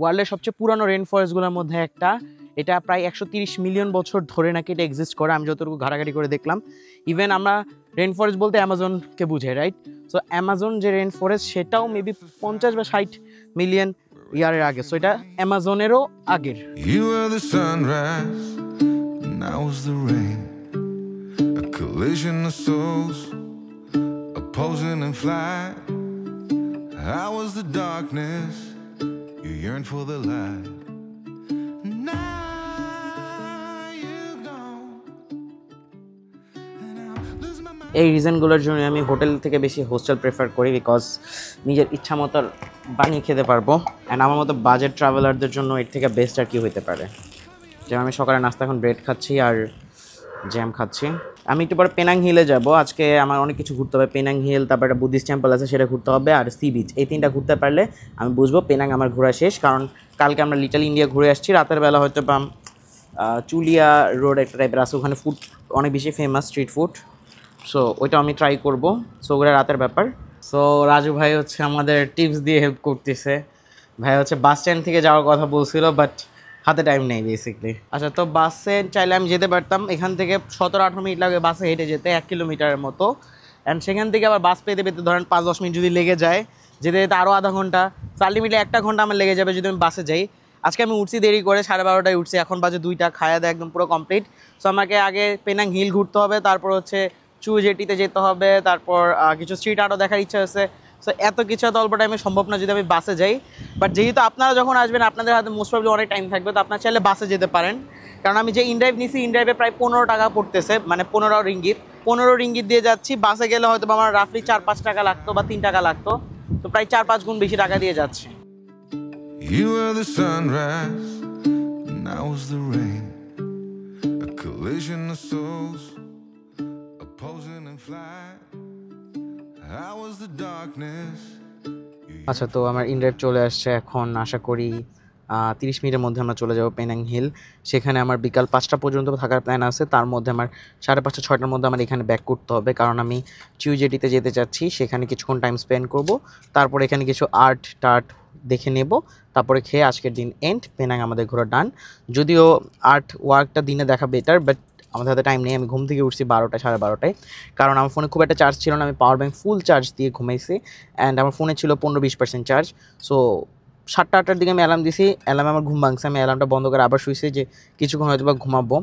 ওয়ার্ল্ডের সবচেয়ে পুরানো রেন ফরেস্টগুলোর মধ্যে একটা। এটা প্রায় 130 মিলিয়ন বছর ধরে নাকি এটা এক্সিস্ট করে, আমি যতটুকু ঘাটাঘাটি করে দেখলাম। ইভেন আমরা রেন ফরেস্ট বলতে অ্যামাজনকে বুঝাই, রাইট? সো অ্যামাজন যে রেন ফরেস্ট সেটাও মেবি 50 বা 60 মিলিয়ন ইয়ারের আগে। সো এটা অ্যামাজনেরও আগের। You were the sunrise, and I was the rain. A collision of souls, opposing in flight. I was the darkness, you yearned for the light. এই রিজনগুলোর জন্য আমি হোটেল থেকে বেশি হোস্টেল প্রেফার করি, বিকজ নিজের ইচ্ছা মতো বানিয়ে খেতে পারবো। অ্যান্ড আমার মতো বাজেট ট্রাভেলারদের জন্য এর থেকে বেস্ট আর কি হইতে পারে। যেমন আমি সকালে নাস্তা এখন ব্রেড খাচ্ছি আর জ্যাম খাচ্ছি। আমি একটু পরে পেনাং হিলে যাব। আজকে আমার অনেক কিছু ঘুরতে হবে। পেনাং হিল, তারপর একটা বুদ্ধিস্ট টেম্পল আছে সেটা ঘুরতে হবে, আর সি বিচ। এই তিনটা ঘুরতে পারলে আমি বুঝবো পেনাং আমার ঘোরা শেষ। কারণ কালকে আমরা লিটল ইন্ডিয়া ঘুরে আসছি, রাতের বেলা হয়তো বা চুলিয়া রোড একটা টাইপের আছে, ওখানে ফুড অনেক বেশি ফেমাস, স্ট্রিট ফুড। সো ওইটা আমি ট্রাই করবো। সো ওগুলো রাতের ব্যাপার। সো রাজু ভাই হচ্ছে আমাদের টিপস দিয়ে হেল্প করতেছে। ভাই হচ্ছে বাস স্ট্যান্ড থেকে যাওয়ার কথা বলছিল, বাট হাতে টাইম নেই বেসিকলি। আচ্ছা, তো বাসে চাইলে আমি যেতে পারতাম। এখান থেকে 17-18 মিনিট লাগে বাসে হেঁটে যেতে, 1 কিলোমিটারের মতো। অ্যান্ড সেখান থেকে আবার বাস পেতে পেতে ধরেন 5-10 মিনিট যদি লেগে যায়, যেতে যেতে আরও আধা ঘন্টা, আলটিমেটলি 1 ঘন্টা আমার লেগে যাবে যদি আমি বাসে যাই। আজকে আমি উঠছি দেরি করে, 12:30টায় উঠছি, এখন বাজে 2টা। খাওয়া দাওয়া একদম পুরো কমপ্লিট। সো আমাকে আগে পেনাং হিল ঘুরতে হবে, তারপর হচ্ছে চু জেটিতে যেতে হবে, তারপর কিছু স্ট্রিট আর্টও দেখার ইচ্ছা আছে। সো এত কিছু এত অল্প টাইমে সম্ভব না যদি আমি বাসে যাই। বাট যেহেতু আপনারা যখন আসবেন আপনাদের হাতে মোস্ট প্রবলি অনেক টাইম থাকবে, তো আপনারা চাইলে বাসে যেতে পারেন। কারণ আমি যে ইনড্রাইভ নিছি, ইনড্রাইভে প্রায় 15 টাকা পড়তেছে, মানে 15 রিঙ্গিত। 15 রিঙ্গিত দিয়ে যাচ্ছি। বাসে গেলে হয়তো আমার রাফলি 4-5 টাকা লাগতো বা 3 টাকা লাগতো। তো প্রায় 4-5 গুণ বেশি টাকা দিয়ে যাচ্ছে। You were the sunrise, and I was the rain. A collision of souls, opposing in flight. I was the darkness. আচ্ছা, তো আমার ইনড্রাইভ চলে আসছে। এখন আশা করি 30 মিনিটের মধ্যে আমরা চলে যাব পেনাং হিল। সেখানে আমার বিকাল 5টা পর্যন্ত থাকার প্ল্যান আছে। তার মধ্যে আমার 5:30-6টার মধ্যে আমার এখানে ব্যাক করতে হবে, কারণ আমি চিউজেটিতে যেতে চাচ্ছি। সেখানে কিছুক্ষণ টাইম স্পেন্ড করব, তারপর এখানে কিছু আর্ট টার্ট দেখে নেব, তারপরে খেয়ে আজকের দিন এন্ড। পেনাং আমাদের ঘোরা ডান। যদিও আর্ট ওয়ার্কটা দিনে দেখা বেটার, বাট আমাদের হাতে টাইম নেই। আমি ঘুম থেকে উঠছি 12টা 12:30টায়, কারণ আমার ফোনে খুব একটা চার্জ ছিল না। আমি পাওয়ার ব্যাঙ্ক ফুল চার্জ দিয়ে ঘুমাইছি, অ্যান্ড আমার ফোনে ছিল 15-20% চার্জ। সো 7টা-8টার দিকে আমি অ্যালার্ম দিছি, অ্যালার্মে আমার ঘুম ভাঙছে। আমি অ্যালার্মটা বন্ধ করে আবার শুয়েছি যে কিছুক্ষণ হয়তো বা ঘুমাবো।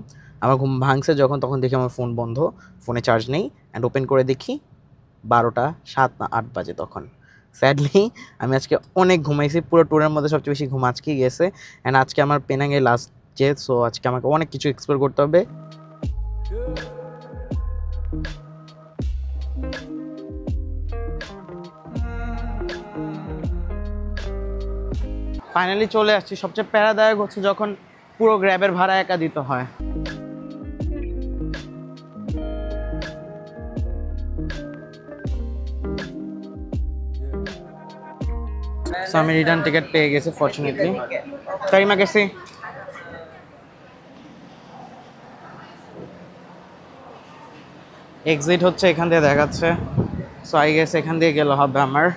আমার ঘুম ভাঙছে যখন, তখন দেখি আমার ফোন বন্ধ, ফোনে চার্জ নেই। অ্যান্ড ওপেন করে দেখি 12টা 7 না 8 বাজে তখন। স্যাডলি আমি আজকে অনেক ঘুমাইছি। পুরো ট্যুরের মধ্যে সবচেয়ে বেশি ঘুম আজকেই গেছে। অ্যান্ড আজকে আমার পেনাংয়ে লাস্ট ডে। সো আজকে আমাকে অনেক কিছু এক্সপ্লোর করতে হবে। ফাইনালি চলে আসছি। সবচেয়ে প্যারাদায়ক হচ্ছে যখন পুরো গ্র্যাবের ভাড়া একা দিতে হয়। সো আমি রিটার্ন টিকিট পেয়ে গেছি ফরচুনেটলি। টাইমা গেছি। এক্সিট হচ্ছে এখান দিয়ে দেখাচ্ছে। সো আই গেস এখান দিয়ে গেলে হবে আমার।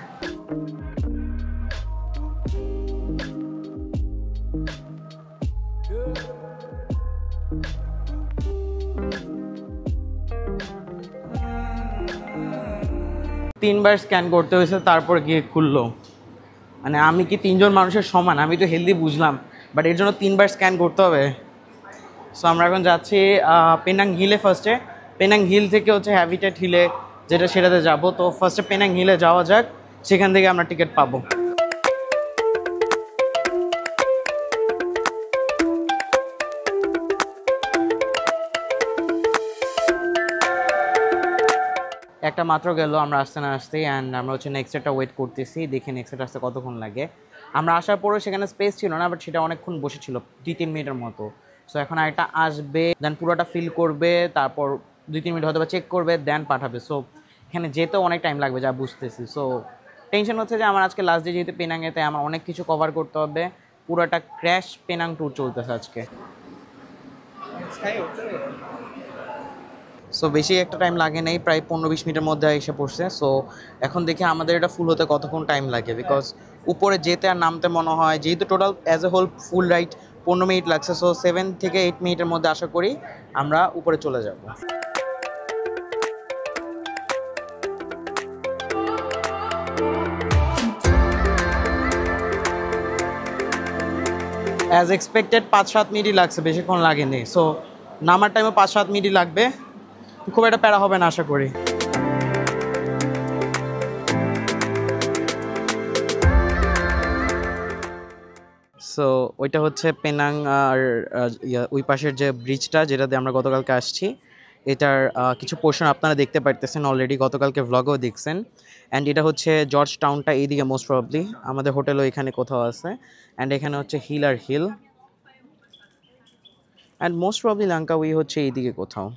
তিনবার স্ক্যান করতে হয়েছে, তারপর গিয়ে খুললো। মানে আমি কি 3জন মানুষের সমান? আমি তো হেলদি বুঝলাম, বাট এর জন্য 3বার স্ক্যান করতে হবে। সো আমরা এখন যাচ্ছি পেনাং হিলে। ফার্স্টে পেনাং হিল থেকে হচ্ছে হ্যাবিটেট হিলে, যেটা সেটাতে যাব। তো ফার্স্টে পেনাং হিলে যাওয়া যাক, সেখান থেকে আমরা টিকিট পাবো। একটা মাত্র গেল আমরা আসতে না আসতেই, অ্যান্ড আমরা হচ্ছে নেক্সট একটা ওয়েট করতেছি। দেখি নেক্সট আসতে কতক্ষণ লাগে। আমরা আসার পরেও সেখানে স্পেস ছিল না, বাট সেটা অনেকক্ষণ বসেছিল, 2-3 মিনিটের মতো। সো এখন আরেকটা আসবে, দেন পুরোটা ফিল করবে, তারপর 2-3 মিনিট হয়তো বা চেক করবে, দেন পাঠাবে। সো এখানে যেতেও অনেক টাইম লাগবে যা বুঝতেছি। সো টেনশন হচ্ছে যে আমার আজকে লাস্ট ডে যেহেতু পেনাংয়েতে, আমার অনেক কিছু কভার করতে হবে। পুরোটা ক্র্যাশ পেনাং ট্যুর চলতেছে আজকে। সো বেশি একটা টাইম লাগে নাই, প্রায় 15-20 মিনিটের মধ্যে এসে পড়ছে। সো এখন দেখি আমাদের এটা ফুল হতে কতক্ষণ টাইম লাগে, বিকজ উপরে যেতে আর নামতে মনে হয় যেহেতু total as a whole full ride 15 minute লাগছে। সো 7 থেকে 8 মিনিটের মধ্যে আশা করি আমরা উপরে চলে যাব। অ্যাজ এক্সপেক্টেড 5-7 মিনিটই লাগছে, বেশিক্ষণ লাগেনি। সো নামার টাইমে 5-7 মিনিটই লাগবে, খুব একটা প্যারা হবে না আশা করি। সো ওইটা হচ্ছে পেনাং আর ওই পাশের যে ব্রিজটা যেটা দিয়ে আমরা গতকালকে আসছি, এটার কিছু পোর্শন আপনারা দেখতে পারতেছেন অলরেডি, গতকালকে ভ্লগও দেখছেন। অ্যান্ড এটা হচ্ছে জর্জ টাউনটা এইদিকে মোস্ট প্রবাবলি, আমাদের হোটেলও এখানে কোথাও আছে। অ্যান্ড এখানে হচ্ছে হিল আর hill, and most probably Langkawi হচ্ছে এইদিকে কোথাও,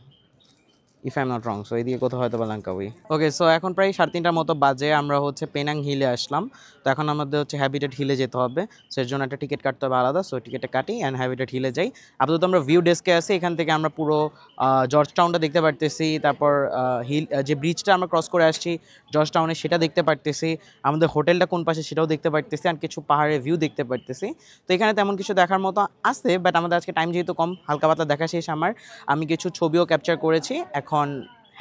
if I am not wrong. So এইদিকে কোথাও হয়তো বা লাঙ্কাউই। ওকে, সো এখন প্রায় 3:30টার মতো বাজে, আমরা হচ্ছে পেনাং হিলে আসলাম। তো এখন আমাদের হচ্ছে হ্যাবিটেট হিলে যেতে হবে, সো এর জন্য একটা টিকিট কাটতে হবে আলাদা। সো টিকিটটা কাটি অ্যান্ড হ্যাবিটেট হিলে যাই। আপাতত আমরা ভিউ ডেস্কে আছি, এখান থেকে আমরা পুরো জর্জ টাউনটা দেখতে পারতেছি। তারপর হিল যে ব্রিজটা আমরা ক্রস করে আসছি জর্জ টাউনে সেটা দেখতে পারতেছি, আমাদের হোটেলটা কোন পাশে সেটাও দেখতে পারতেছি, আর কিছু পাহাড়ের ভিউ দেখতে পারতেছি। তো এখানে তেমন কিছু দেখার মতো আছে, বাট আমাদের আজকে টাইম যেহেতু কম, হালকা পাতলা দেখা শেষ আমার। আমি কিছু ছবিও ক্যাপচার করেছি, এখন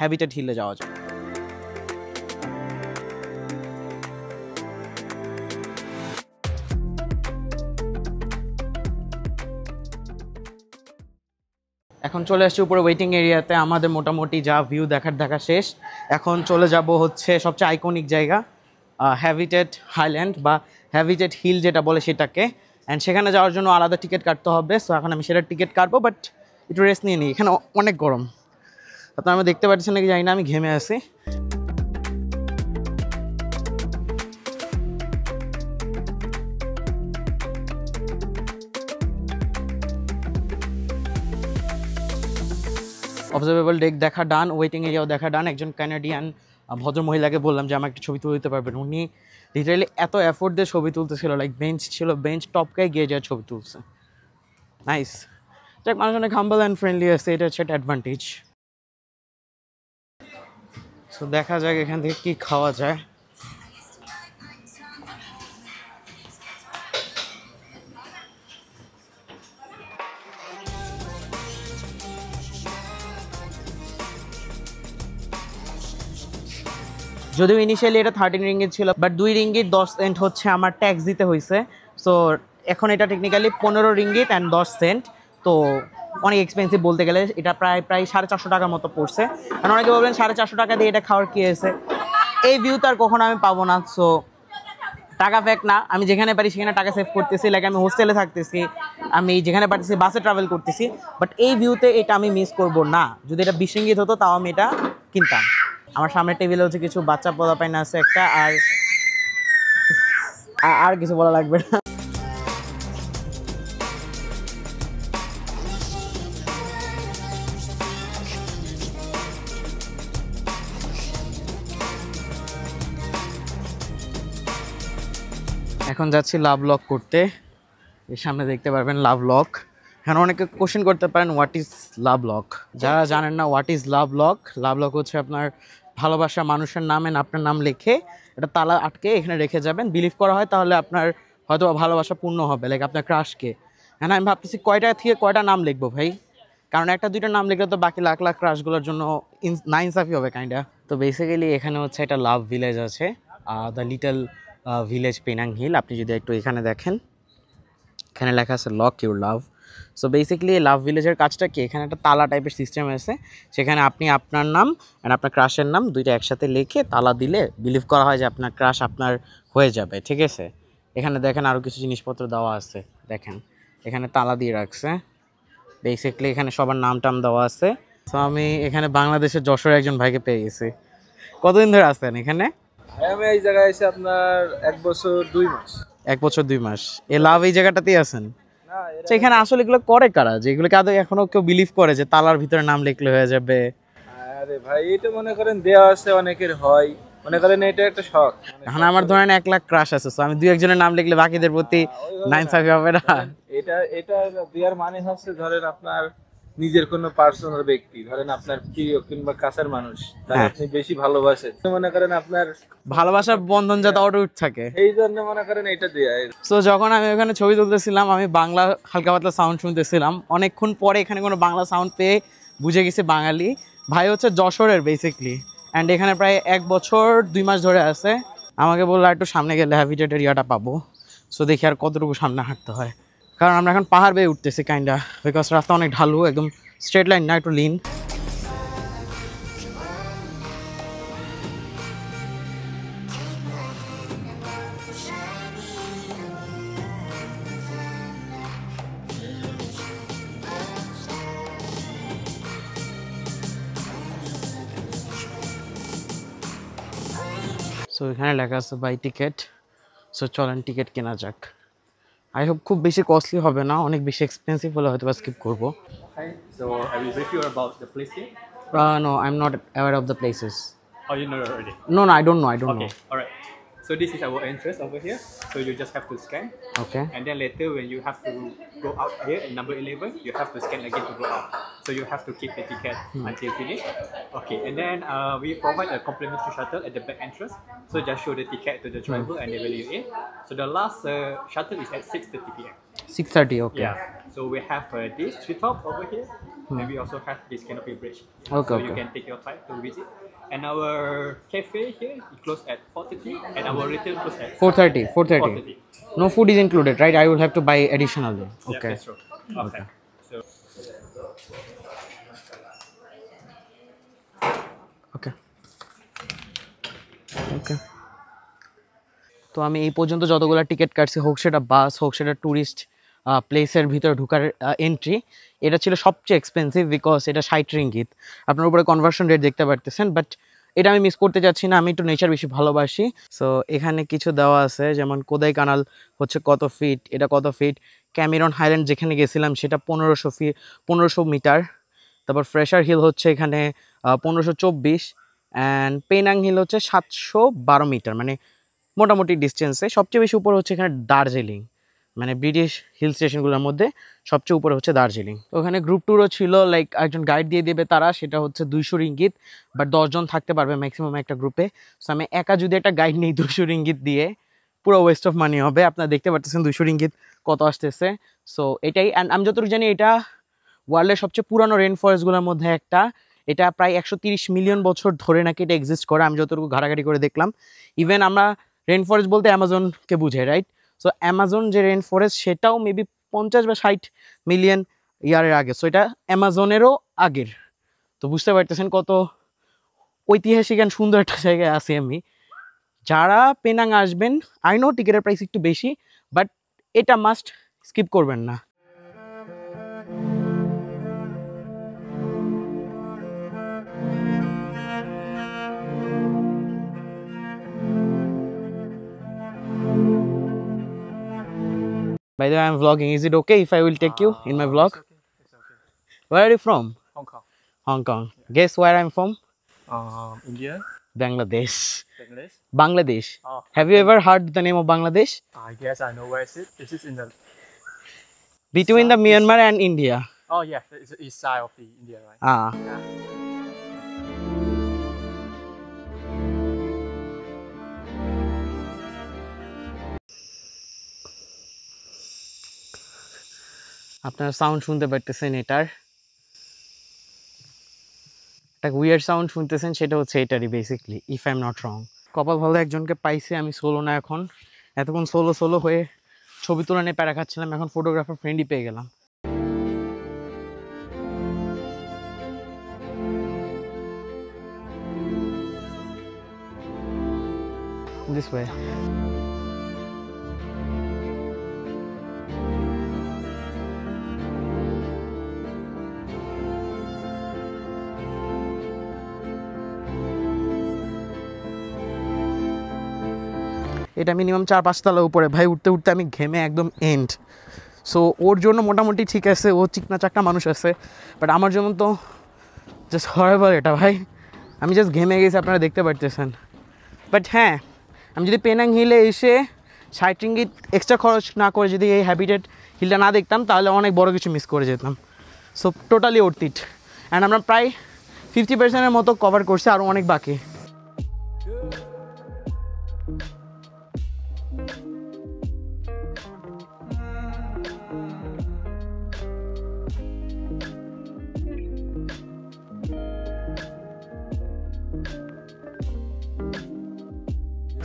হ্যাবিটেট হিলে যাওয়া যায়। এখন চলে আসছি উপরে ওয়েটিং এরিয়াতে, আমাদের মোটামুটি যা ভিউ দেখা শেষ। এখন চলে যাব হচ্ছে সবচেয়ে আইকনিক জায়গা হ্যাবিটেট হাইল্যান্ড বা হ্যাবিটেট হিল যেটা বলে সেটাকে, অ্যান্ড সেখানে যাওয়ার জন্য আলাদা টিকিট কাটতে হবে। সো এখন আমি সেটার টিকিট কাটবো, বাট একটু রেস্ট নিয়ে নিই, এখানে অনেক গরম। আপনারা আমি দেখতে পাচ্ছেন নাকি জানি না, আমি ঘেমে আছি। অবজারভেবল ডেক দেখা ডান, ওয়েটিং এরিয়াও দেখা ডান। একজন কানাডিয়ান ভদ্রমহিলাকে বললাম যে আমাকে একটা ছবি তুলে দিতে পারবেন, উনি লিটারালি এত এফোর্ট দিয়ে ছবি তুলতেছিল, লাইক বেঞ্চ ছিল, বেঞ্চ টপকায় গিয়ে যায় ছবি তুলছে। নাইস, যাক মানুষ অনেক হাম্বল অ্যান্ড ফ্রেন্ডলি আছে, এটা হচ্ছে একটা অ্যাডভান্টেজ। সো দেখা যাক এখান থেকে কী খাওয়া যায়। যদিও ইনিশিয়ালি এটা 13 রিঙ্গিত ছিল, বাট 2 রিঙ্গিত 10 সেন্ট হচ্ছে আমার ট্যাক্স দিতে হয়েছে। সো এখন এটা টেকনিক্যালি 15 রিঙ্গিত অ্যান্ড 10 সেন্ট। তো অনেক এক্সপেন্সিভ বলতে গেলে, এটা প্রায় 450 টাকার মতো পড়ছে। আর অনেকে বলবেন 450 টাকা দিয়ে এটা খাওয়ার কী হয়েছে, এই ভিউ তো আর কখনো আমি পাবো না। সো টাকা ফ্যাক না, আমি যেখানে পারি সেখানে টাকা সেভ করতেছি, লাইক আমি হোস্টেলে থাকতেছি, আমি যেখানে পারতেছি বাসে ট্রাভেল করতেছি, বাট এই ভিউতে এটা আমি মিস করব না। যদি এটা 20 রিঙ্গিত হতো তাও আমি এটা কিনতাম। আমার সামনের টেবিলে হচ্ছে কিছু বাচ্চা পোলাপাইন আছে একটা, আর কিছু বলা লাগবে না। এখন যাচ্ছি লাভ লক করতে, এর সামনে দেখতে পারবেন লাভ লক। এখন অনেকে কোশ্চেন করতে পারেন হোয়াট ইজ লাভ লক। যারা জানেন না what is love lock, love lock হচ্ছে আপনার ভালোবাসা মানুষের নামে আপনার নাম লিখে এটা তালা আটকে এখানে রেখে যাবেন, বিলিভ করা হয় তাহলে আপনার হয়তো ভালোবাসা পূর্ণ হবে, লাইক আপনার ক্রাশকে। হ্যাঁ, আমি ভাবতেছি কয়টা থেকে কয়টা নাম লিখবো ভাই, কারণ একটা দুইটা নাম লিখলে তো বাকি লাখ লাখ ক্রাশগুলোর জন্য না ইনসাফি হবে কাইন্ডা। তো বেসিক্যালি এখানে হচ্ছে একটা লাভ ভিলেজ আছে, the little village Penang Hill. আপনি যদি একটু এখানে দেখেন, এখানে লেখা আছে lock your love. So basically love ভিলেজের কাজটা কি, এখানে একটা তালা টাইপের সিস্টেম আছে, সেখানে আপনি আপনার নাম অ্যান্ড আপনার ক্রাশের নাম দুইটা একসাথে লিখে তালা দিলে বিলিভ করা হয় যে আপনার ক্রাশ আপনার হয়ে যাবে, ঠিক আছে। এখানে দেখেন আরও কিছু জিনিসপত্র দেওয়া আছে, দেখেন এখানে তালা দিয়ে রাখছে। বেসিক্যালি এখানে সবার নাম টাম দেওয়া আছে। সো আমি এখানে বাংলাদেশের যশোরের একজন ভাইকে পেয়ে গেছি। কতদিন ধরে আসছেন এখানে? আমি এই জায়গায় এসে আপনার 1 বছর 2 মাস। 1 বছর 2 মাস। এই লাভ এই জায়গাটাতেই আছেন? না, এখানে আসলে এগুলো করে কারা, যে এগুলো কাদের এখনো কেউ বিলিভ করে যে তালার ভিতরে নাম লিখলে হয়ে যাবে? আরে ভাই, এটা মনে করেন দেওয়া আছে, অনেকের হয়, মনে করেন এটা একটা শখ। এখন আমার ধরেন 1 লাখ ক্রাশ আছে, সো আমি 2-1 জনের নাম লিখলে বাকিদের প্রতি নাইনসাফি হবে না? এটা দেওয়ার মানে হচ্ছে ধরেন আপনার নিজের কোনো পার্সোনাল ব্যক্তি, ধরেন আপনার প্রিয় কিংবা কাছের মানুষ, তাকে হ্যাঁ। আপনি বেশি ভালোবাসেন, তো মনে করেন আপনার ভালোবাসার বন্ধন যাতে অটুট থাকে। এই জন্য মনে করেন এটা দেয়া। সো যখন আমি ওখানে ছবি তুলতেছিলাম আমি বাংলা হালকা পাতলা সাউন্ড শুনতেছিলাম, অনেকক্ষণ পরে এখানে কোনো বাংলা সাউন্ড পেয়ে বুঝে গেছি বাঙালি। ভাই হচ্ছে যশোরের বেসিকলি, অ্যান্ড এখানে প্রায় 1 বছর 2 মাস ধরে আছে। আমাকে বললো একটু সামনে গেলে হ্যাবিটেট এরিয়াটা পাবো। সো দেখি আর কতটুকু সামনে হাঁটতে হয়, কারণ আমরা এখন পাহাড় বেয়ে উঠতেছি কাইন্ডা, বিকজ রাস্তা অনেক ঢালু, একদম স্ট্রেট লাইন না, একটু লিন। সো এখানে লেখা আছে বাই টিকেট। সো চলেন টিকিট কেনা যাক। আই হোপ খুব বেশি কস্টলি হবে না, অনেক বেশি এক্সপেন্সিভ হলে হয়তো বা স্কিপ করবো। Hi. So I will brief you about the place here. No, I'm not aware of the places. Oh, you know already. No, I don't know. Okay. All right. So this is our entrance over here. So you just have to scan, Okay. and then later when you have to go out here in number 11, you have to scan again to go out. So you have to keep the ticket until finish. Okay. And then we provide a complimentary shuttle at the back entrance. So just show the ticket to the driver and they will you in. So the last shuttle is at 6:30 p.m. 6:30, okay. Yeah. So we have this treetop over here, and we also have this canopy bridge. Okay, So you okay. can take your time to visit. And our cafe here is closed at 4:30, and our retail closed at 4:30. 4:30. 4:30. No food is included, right? I will have to buy additionally. Yeah, Okay. that's true. Okay. So Okay. Okay. তো আমি এই পর্যন্ত যতগুলো ticket কাটছি, হোক সেটা বাস, হোক সেটা ট্যুরিস্ট প্লেসের ভিতরে ঢোকার এন্ট্রি, এটা ছিল সবচেয়ে এক্সপেন্সিভ, বিকজ এটা 60 রিঙ্গিত। আপনার উপরে কনভার্সন রেট দেখতে পারতেছেন, বাট এটা আমি মিস করতে চাচ্ছি না, আমি একটু নেচার বেশি ভালোবাসি। সো এখানে কিছু দেওয়া আছে, যেমন কোদাই কানাল হচ্ছে কত ফিট, এটা কত ফিট। ক্যামেরন হাইল্যান্ড যেখানে গেছিলাম সেটা 1500 মিটার। তারপর ফ্রেশার হিল হচ্ছে এখানে 1524, অ্যান্ড পেনাং হিল হচ্ছে 712 মিটার, মানে মোটামুটি ডিস্টেন্সে। সবচেয়ে বেশি উপরে হচ্ছে এখানে দার্জিলিং, মানে ব্রিটিশ হিল স্টেশনগুলোর মধ্যে সবচেয়ে উপরে হচ্ছে দার্জিলিং। ওখানে গ্রুপ ট্যুরও ছিল, লাইক একজন গাইড দিয়ে দেবে তারা, সেটা হচ্ছে 200 রিঙ্গিত, বাট 10 জন থাকতে পারবে ম্যাক্সিমাম একটা গ্রুপে। সো আমি একা যদি একটা গাইড নিই 200 রিঙ্গিত দিয়ে, পুরো ওয়েস্ট অফ মানি হবে। আপনারা দেখতে পাচ্ছেন 200 রিঙ্গিত কত আসতেছে। সো এটাই, অ্যান্ড আমি যতটুকু জানি এটা ওয়ার্ল্ডের সবচেয়ে পুরানো রেন ফরেস্টগুলোর মধ্যে একটা। এটা প্রায় 130 মিলিয়ন বছর ধরে নাকি এটা এক্সিস্ট করে, আমি যতটুকু ঘাটাঘাটি করে দেখলাম। ইভেন আমরা রেন ফরেস্ট বলতে অ্যামাজনকে বুঝাই, রাইট? সো অ্যামাজন যে রেন ফরেস্ট সেটাও মেবি 50 বা 60 মিলিয়ন ইয়ারের আগে। সো এটা অ্যামাজনেরও আগের। তো বুঝতে পারতেছেন কত ঐতিহাসিক অ্যান্ড সুন্দর একটা জায়গায় আছি আমি। যারা পেনাং আসবেন, আই নো টিকিটের প্রাইস একটু বেশি, বাট এটা মাস্ট স্কিপ করবেন না। By the way, I'm vlogging. Is it okay if I will take you in my vlog? it's okay. Where are you from? Hong Kong. Hong Kong. Guess where I'm from? India. Bangladesh. Bangladesh. Bangladesh. Oh. Have you ever heard the name of Bangladesh? I guess I know where is it. This is in the. Between the Myanmar and India. Oh yeah, it's the east side of the India, right? Ah. Yeah. আপনারা sound শুনতে পারতেছেন এটার, একটা weird sound শুনতেছেন, সেটা হচ্ছে এটারই basically, if I am not রং। কপাল ভালো একজনকে পাইছে, আমি সোলো না এখন। এতক্ষণ সোলো হয়ে ছবি তোলা নিয়ে প্যারা খাচ্ছিলাম, এখন ফটোগ্রাফার ফ্রেন্ডই পেয়ে গেলাম। This way. এটা মিনিমাম 4-5 তলা উপরে ভাই, উঠতে উঠতে আমি ঘেমে একদম এন্ড। সো ওর জন্য মোটামুটি ঠিক আছে, ও চিকনা চাকনা মানুষ আছে, বাট আমার যেমন তো জাস্ট হরেবল এটা ভাই, আমি জাস্ট ঘেমে গেছি, আপনারা দেখতে পারতেছেন। বাট হ্যাঁ, আমি যদি পেনাং হিলে এসে 60 রিঙ্গিত এক্সট্রা খরচ না করে যদি এই হ্যাবিটেট হিলটা না দেখতাম, তাহলে অনেক বড় কিছু মিস করে যেতাম। So totally worth it. And আমরা প্রায় 50%-এর মতো কভার করছি, আরও অনেক বাকি।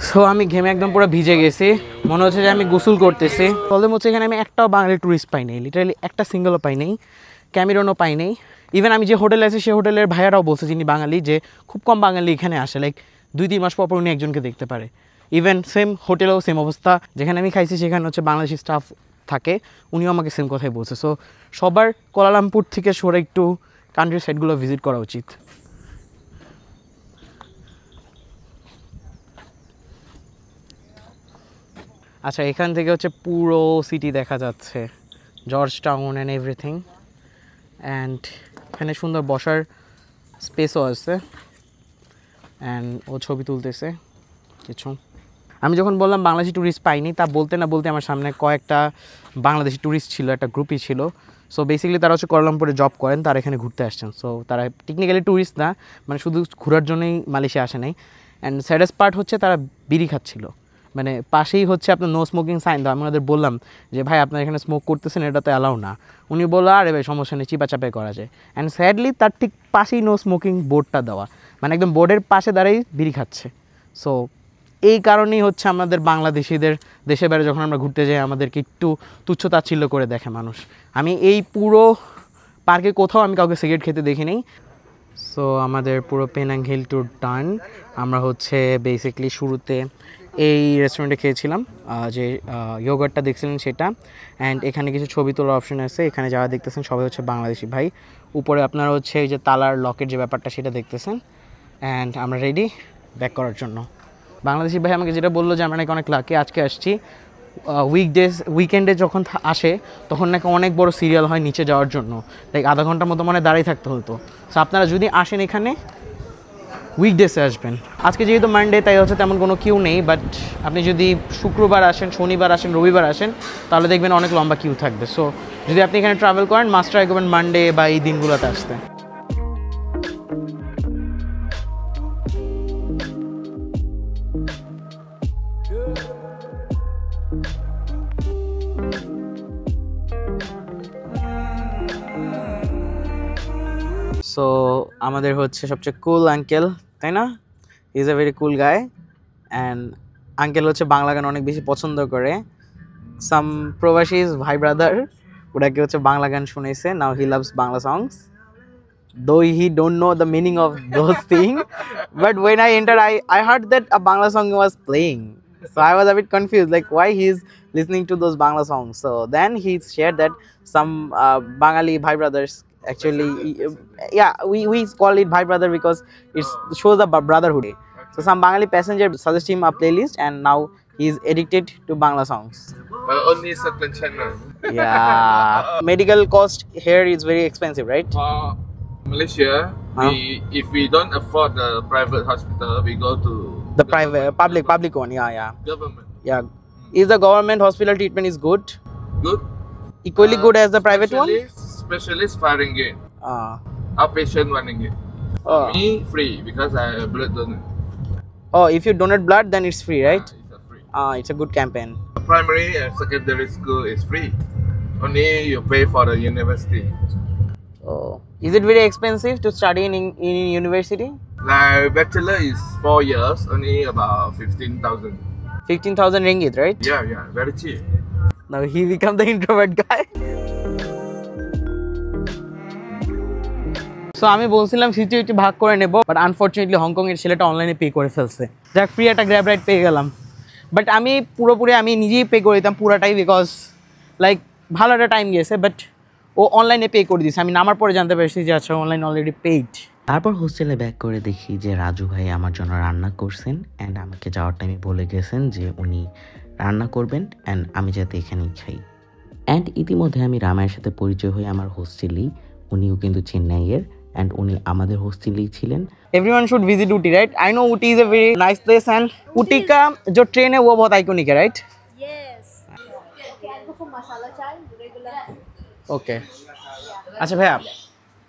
সো আমি ঘেমে একদম পুরো ভিজে গেছি, মনে হচ্ছে যে আমি গোসল করতেছি। প্রবলেম হচ্ছে এখানে আমি একটাও বাঙালি ট্যুরিস্ট পাই নাই, লিটারালি একটা সিঙ্গেলও পাই নাই, ক্যামেরনও পাই নাই। ইভেন আমি যে হোটেলে আছি সেই হোটেলের ভাইয়ারাও বলছে যিনি বাঙালি, যে খুব কম বাঙালি এখানে আসে, লাইক 2-3 মাস পর উনি একজনকে দেখতে পারে। ইভেন সেম হোটেলেও সেম অবস্থা, যেখানে আমি খাইছি সেখানে হচ্ছে বাংলাদেশি স্টাফ থাকে, উনিও আমাকে সেম কথাই বলছে। সো সবার কুয়ালালামপুর থেকে সরে একটু কান্ট্রি সাইডগুলো ভিজিট করা উচিত। আচ্ছা, এখান থেকে হচ্ছে পুরো সিটি দেখা যাচ্ছে, George town and everything. And এখানে সুন্দর বসার স্পেসও আছে। অ্যান্ড ও ছবি তুলতেছে কিছু। আমি যখন বললাম বাংলাদেশি ট্যুরিস্ট পাইনি, তা বলতে না বলতে আমার সামনে কয়েকটা বাংলাদেশি ট্যুরিস্ট ছিল, একটা গ্রুপই ছিল। সো বেসিক্যালি তারা হচ্ছে কুয়ালালামপুরে জব করেন, তারা এখানে ঘুরতে আসছেন। সো তারা টেকনিক্যালি ট্যুরিস্ট না, মানে শুধু ঘোরার জন্যই মালয়েশিয়া আসে নাই। অ্যান্ড স্যাডেস্ট পার্ট হচ্ছে তারা বিড়ি খাচ্ছিল, মানে পাশেই হচ্ছে আপনার নো স্মোকিং সাইন দাও। আমি ওদের বললাম যে ভাই আপনার এখানে স্মোক করতেছেন, এটা তো অ্যালাউ না। উনি বললো আরে ভাই সমস্যা নেই, চিপাচাপাই করা যায়। অ্যান্ড স্যাডলি তার ঠিক পাশেই নো স্মোকিং বোর্ডটা দেওয়া, মানে একদম বোর্ডের পাশে দাঁড়াই বিড়ি খাচ্ছে। সো এই কারণেই হচ্ছে আমাদের বাংলাদেশিদের দেশে বাইরে যখন আমরা ঘুরতে যাই আমাদেরকে একটু তুচ্ছ তাচ্ছিল্য করে দেখে মানুষ। আমি এই পুরো পার্কে কোথাও আমি কাউকে সিগারেট খেতে দেখিনি। সো আমাদের পুরো পেনাং হিল ট্যুর ডান। আমরা হচ্ছে বেসিক্যালি শুরুতে এই রেস্টুরেন্টে খেয়েছিলাম, যে ইয়োগার্টটা দেখছিলেন সেটা। অ্যান্ড এখানে কিছু ছবি তোলার অপশন আছে, এখানে যারা দেখতেছেন সবাই হচ্ছে বাংলাদেশি ভাই। উপরে আপনারা হচ্ছে এই যে তালার লকের যে ব্যাপারটা সেটা দেখতেছেন। অ্যান্ড আমরা রেডি ব্যাক করার জন্য। বাংলাদেশি ভাই আমাকে যেটা বললো যে আমরা নাকি অনেক লাকি, আজকে আসছি। উইকেন্ডে যখন আসে তখন নাকি অনেক বড় সিরিয়াল হয় নিচে যাওয়ার জন্য, লাইক আধা ঘন্টার মতো মানে দাঁড়িয়ে থাকতে হতো। সো আপনারা যদি আসেন এখানে উইকডেসে আসবেন। আজকে যেহেতু মানডে তাই হচ্ছে তেমন কোনো কিউ নেই, বাট আপনি যদি শুক্রবার আসেন, শনিবার আসেন, রবিবার আসেন তাহলে দেখবেন অনেক লম্বা কিউ থাকবে। সো যদি আপনি এখানে ট্রাভেল করেন মাস্ট ট্রাই করবেন মানডে বা এই দিনগুলোতে আসতে। সো আমাদের হচ্ছে সবচেয়ে কুল আঙ্কেল, তাই না? Is a very cool guy. And uncle হচ্ছে বাংলা গান অনেক বেশি পছন্দ করে। সাম প্রবাসীজ ভাই ব্রাদার ওটাকে হচ্ছে বাংলা গান শুনেছে, নাও he loves Bangla songs, though he don't know the meaning of those thing, but when I enter I heard that a Bangla song was playing, so I was a bit confused like why he's listening to those Bangla songs. So then he shared that some Bangali Bhai brothers actually, yeah, we call it Bhai brother because it shows the brotherhood. So some Bangali passenger suggest him a playlist and now he's addicted to Bangla songs. Only certain channel. Yeah. Medical cost here is very expensive, right? Malaysia, if we don't afford the private hospital, we go to The private public one, yeah. government. Yeah. Is the government hospital treatment is good? Good. Equally good as the private one? Specialist 5 ringgit. Outpatient 1 ringgit. Oh. Me free because I am a blood donor. Oh, if you donate blood then it's free, right? It's a free. It's a good campaign. Primary and secondary school is free. Only you pay for the university. Oh. Is it very expensive to study in university? Like bachelor is 4 years, only about 15,000. 15,000 ringgit, right? Yeah, very cheap. Now he become the introvert guy. So আমি বলছিলাম 50-50 ভাগ করে নেব, but unfortunately হংকংয়ের ছেলেটা অনলাইনে pay করে ফেলছে। যাক, ফ্রি একটা গ্র্যাব রাইড পেয়ে গেলাম। বাট আমি পুরোপুরি আমি নিজেই পে করে দিতাম পুরাটাই, বিকজ লাইক ভালো একটা টাইম গিয়েছে, বাট ও অনলাইনে পে করে দিয়েছে। আমি নামার পরে জানতে পারছি যে আচ্ছা অনলাইন অলরেডি পেইড। তারপর হোস্টেলে ব্যাক করে দেখি যে রাজু ভাই আমার জন্য রান্না করছেন, অ্যান্ড আমাকে যাওয়ার টাইমে বলে গেছেন যে উনি রান্না করবেন অ্যান্ড আমি যাতে এখানেই খাই। অ্যান্ড ইতিমধ্যে আমি রামায়ের সাথে পরিচয় হই আমার হোস্টেলেই, উনিও কিন্তু চেন্নাইয়ের, অ্যান্ড উনি আমাদের হোস্টেলেই ছিলেন। Everyone should visit Ooty, right? I know Ooty is a very nice place, and Ooty का जो ट्रेन है वो बहुत आइकॉनिक है, right? Yes. Can I go for masala chai regular? ওকে আচ্ছা ভাইয়া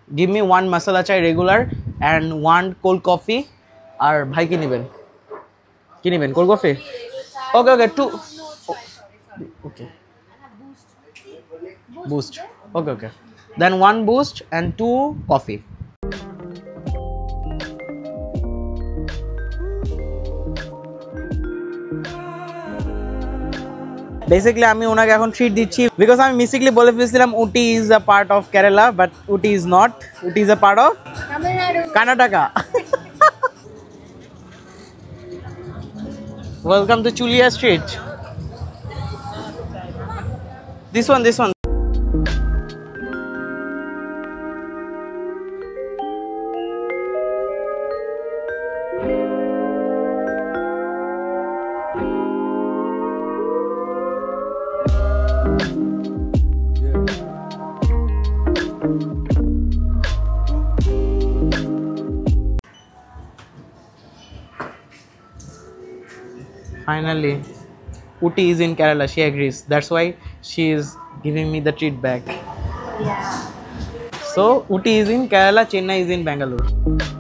গিভ মি 1 মশলা চাই রেগুলার অ্যান্ড 1 কোল্ড কফি আর ভাই কি নেবেন cold coffee okay okay 2 okay boost okay then 1 boost and 2 coffee basically আমি ওনাকে এখন ট্রিট দিচ্ছি বিকজ আমি মিস্টেকলি বলে ফেলেছিলাম Ooty is a part of Kerala but Ooty is not Ooty is a part of Karnataka welcome to Chulia Street this one finally Uti is in Kerala, she agrees, that's why she is giving me the treat back. So Uti is in Kerala, Chennai is in Bangalore.